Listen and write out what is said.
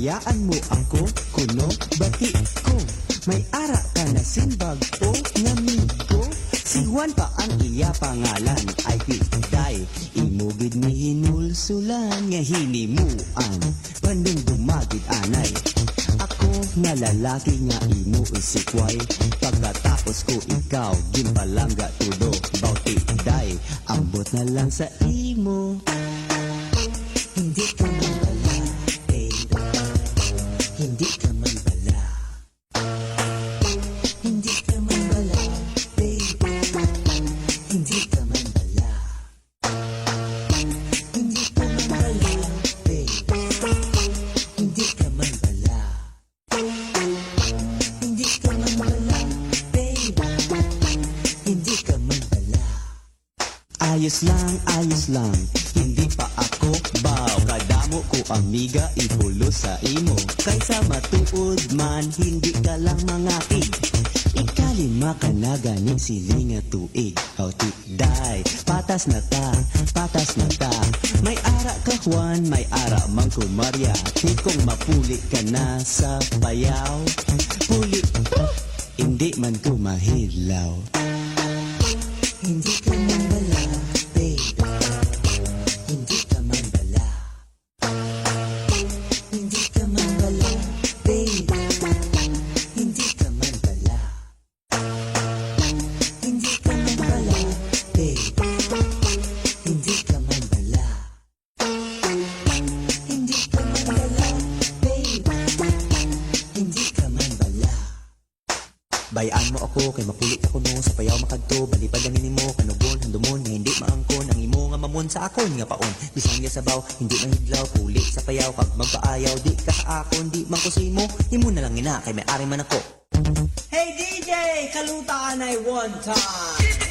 Hayaan mo ako, kuno, bati ko. May ara ka na simbag o ngamigo. Si Juan pa ang iya pangalan ay Piday. Imugid ni hinulsulan nga hinimuan. Pandong dumagid anay. Ako nga lalaki nga imo isikway. Pagkatapos ko ikaw gimpalangga tudo. Bauti day, ambot na lang sa imo. Hindi ka man bala, baby. Hindi ka man bala. Hindi ka man bala, baby. Hindi ka man bala. Hindi ka man bala, baby. Hindi ka man bala. Hindi ka man bala, baby. Hindi ka man bala. Ayos lang, hindi pa ako baw. Kadamo ko amiga, ipulo sa imo. Kaysa matuod man, hindi ka lang mangakig. Ikalima ka na ganing siling nga tuig. Hauti day, patas na ta. May ara ka Juan, may ara mang kumarya. Tikong mapuli ka na sa payaw. Puli, hindi man ko mahilaw. Hindi ka man bala, baby. Hindi ka man bala. Hindi ka man bala, baby. Hindi ka man bala. Hindi ka man bala, baby. Hindi ka man bala. Hindi ka man bala, baby. Hindi ka man bala. Bayaan mo ako kay mapulit ako no sa payaw makadto. Balipad ang inimo kanugon handumon nga hindi maangkon ang imo nga mamon sa akon nga paon. Bisan nga sabaw hindi mahidlaw pulit sa payaw kag magpaayaw di ka sa akon di man ko sa imo na lang ina kay may ari man ako. Hey DJ, kalutaan ay one time.